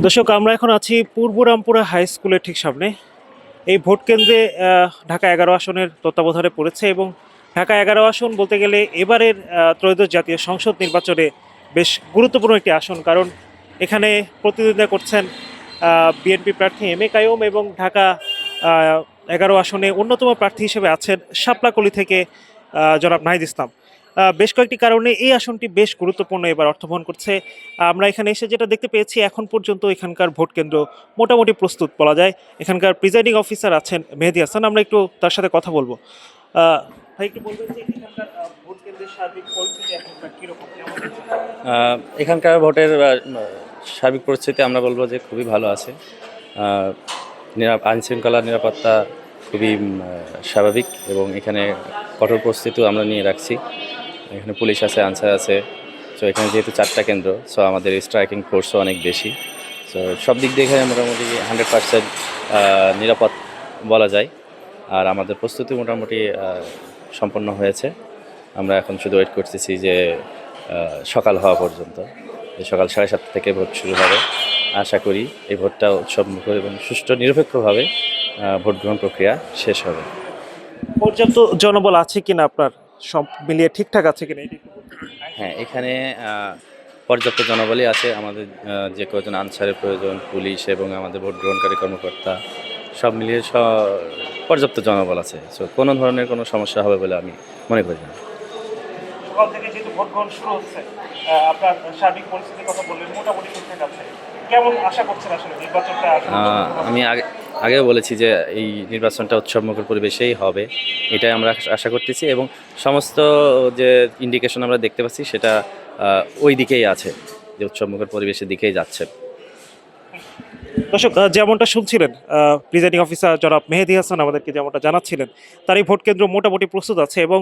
দর্শক, আমরা এখন আছি পূর্ব রামপুরা হাই স্কুলের ঠিক সামনে। এই ভোট কেন্দ্রে ঢাকা 11 আসনের তত্ত্বাবধানে পড়েছে এবং ঢাকা 11 আসন বলতে গেলে এবারের ত্রয়োদশ জাতীয় সংসদ নির্বাচনে বেশ গুরুত্বপূর্ণ একটি আসন, কারণ এখানে প্রতিদ্বন্দ্বিতা করছেন বিএনপি প্রার্থী এম এ কাইয়ুম এবং ঢাকা 11 আসনে অন্যতম প্রার্থী হিসেবে আছেন শাপলাকলি থেকে জনাব নাহিদ ইসলাম। বেশ কয়েকটি কারণে এই আসনটি বেশ গুরুত্বপূর্ণ এবার অর্থবহন করছে। আমরা এখানে এসে যেটা দেখতে পেয়েছি, এখন পর্যন্ত এখানকার ভোট কেন্দ্র মোটামুটি প্রস্তুত বলা যায়। এখানকার প্রিজাইডিং অফিসার আছেন মেহেদী হাসান, আমরা একটু তার সাথে কথা বলবো। ভাই, একটু বলবেন যে এখানকার ভোট কেন্দ্রের সার্বিক পরিস্থিতি এখনকার কীরকম, কেমন আছে? এখানকার ভোটের সার্বিক পরিস্থিতি আমরা বলবো যে খুবই ভালো আছে। আইনশৃঙ্খলা নিরাপত্তা খুবই স্বাভাবিক এবং এখানে কঠোর প্রস্তুতিও আমরা নিয়ে রাখছি। এখানে পুলিশ আছে, আনসার আছে। সো এখানে যেহেতু 4টা কেন্দ্র, সো আমাদের স্ট্রাইকিং ফোর্সও অনেক বেশি। সো সব দিক দিয়ে এখানে মোটামুটি 100% নিরাপদ বলা যায়। আর আমাদের প্রস্তুতি মোটামুটি সম্পন্ন হয়েছে। আমরা এখন শুধু ওয়েট করতেছি যে সকাল হওয়া পর্যন্ত, সকাল 7:30 থেকে ভোট শুরু হবে। আশা করি এই ভোটটা উৎসবমুখর এবং সুষ্ঠু নিরপেক্ষভাবে ভোট গ্রহণ প্রক্রিয়া শেষ হবে। পর্যাপ্ত জনবল আছে কিনা, আপনার সব মিলিয়ে ঠিকঠাক আছে কিনা? হ্যাঁ, এখানে পর্যাপ্ত জনবলই আছে। আমাদের যে কজন আনসারের প্রয়োজন, পুলিশ এবং আমাদের ভোট গ্রহণকারী কর্মকর্তা সব মিলিয়ে পর্যাপ্ত জনবল আছে। সো কোনো ধরনের কোনো সমস্যা হবে বলে আমি মনে করি না। সকাল থেকে যেহেতু ভোট গ্রহণ শুরু হচ্ছে, আপনার সার্বিক পরিস্থিতির কথা বললেন, মোটামুটি ঠিকঠাক আছে। কেমন আশা করছেন আসলে নির্বাচনটা? আমি আগেও বলেছি যে এই নির্বাচনটা উৎসবমুখর পরিবেশেই হবে, এটাই আমরা আশা করতেছি এবং সমস্ত যে ইন্ডিকেশন আমরা দেখতে পাচ্ছি সেটা ওই দিকেই আছে, যে উৎসবমুখর পরিবেশের দিকেই যাচ্ছে। দর্শক, যেমনটা শুনছিলেন, প্রিজাইডিং অফিসার জনাব মেহেদী হাসান আমাদেরকে যেমনটা জানাচ্ছিলেন, তার এই ভোট কেন্দ্র মোটামুটি প্রস্তুত আছে এবং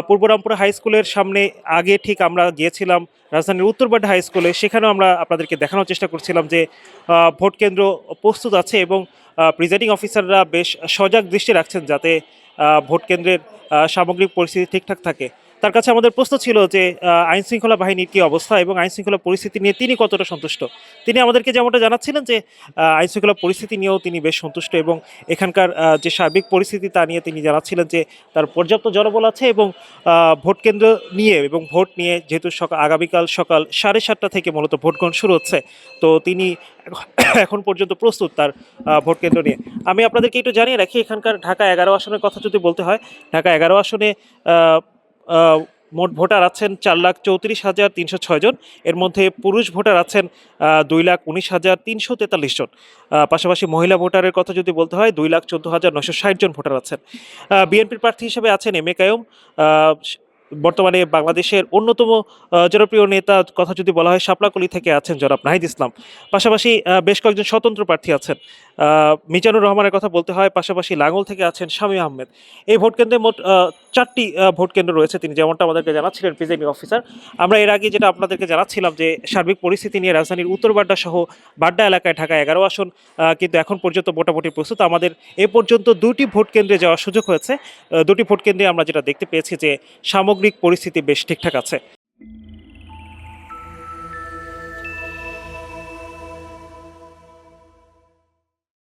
পূর্ব রামপুরা হাই স্কুলের সামনে আগে ঠিক আমরা গিয়েছিলাম রাজধানীর উত্তরবাড্ডা হাই স্কুলে, সেখানেও আমরা আপনাদেরকে দেখানোর চেষ্টা করছিলাম যে ভোট কেন্দ্র প্রস্তুত আছে এবং প্রিজাইডিং অফিসাররা বেশ সজাগ দৃষ্টি রাখছেন যাতে ভোট কেন্দ্রের সামগ্রিক পরিস্থিতি ঠিকঠাক থাকে। তার কাছে আমাদের প্রশ্ন ছিল যে আইনশৃঙ্খলা বাহিনীর কী অবস্থা এবং আইনশৃঙ্খলা পরিস্থিতি নিয়ে তিনি কতটা সন্তুষ্ট। তিনি আমাদেরকে যেমনটা জানাচ্ছিলেন যে আইনশৃঙ্খলা পরিস্থিতি নিয়েও তিনি বেশ সন্তুষ্ট এবং এখানকার যে সার্বিক পরিস্থিতি তা নিয়ে তিনি জানাচ্ছিলেন যে তার পর্যাপ্ত জনবল আছে এবং ভোট কেন্দ্র নিয়ে এবং ভোট নিয়ে যেহেতু আগামীকাল সকাল 7:30 থেকে মূলত ভোট গ্রহণ শুরু হচ্ছে, তো তিনি এখন পর্যন্ত প্রস্তুত তার ভোট কেন্দ্র নিয়ে। আমি আপনাদেরকে একটু জানিয়ে রাখি, এখানকার ঢাকা 11 আসনের কথা যদি বলতে হয়, ঢাকা 11 আসনে মোট ভোটার আছেন 4,34,306 জন। এর মধ্যে পুরুষ ভোটার আছেন 2,19,343 জন। পাশাপাশি মহিলা ভোটারের কথা যদি বলতে হয় 2,14,960 জন ভোটার আছেন। বিএনপির প্রার্থী হিসেবে আছেন এম এ কাইয়ুম। বর্তমানে বাংলাদেশের অন্যতম জনপ্রিয় নেতা কথা যদি বলা হয়, শাপলাকলি থেকে আছেন জনাব নাহিদ ইসলাম। পাশাপাশি বেশ কয়েকজন স্বতন্ত্র প্রার্থী আছেন। মিজানুর রহমানের কথা বলতে হয়, পাশাপাশি লাঙ্গল থেকে আছেন শামীম আহমেদ। এই ভোট কেন্দ্রে মোট 4টি ভোট কেন্দ্র রয়েছে, তিনি যেমনটা আমাদেরকে জানাচ্ছিলেন প্রিজাইডিং অফিসার। আমরা এর আগে যেটা আপনাদেরকে জানাচ্ছিলাম যে সার্বিক পরিস্থিতি নিয়ে রাজধানীর উত্তরবাড্ডা সহ বাড্ডা এলাকায় ঢাকা 11 আসন কিন্তু এখন পর্যন্ত মোটামুটি প্রস্তুত। আমাদের এ পর্যন্ত 2টি ভোট কেন্দ্রে যাওয়ার সুযোগ হয়েছে। 2টি ভোট কেন্দ্রে আমরা যেটা দেখতে পেয়েছি যে সামগ্রিক পরিস্থিতি বেশ ঠিকঠাক আছে।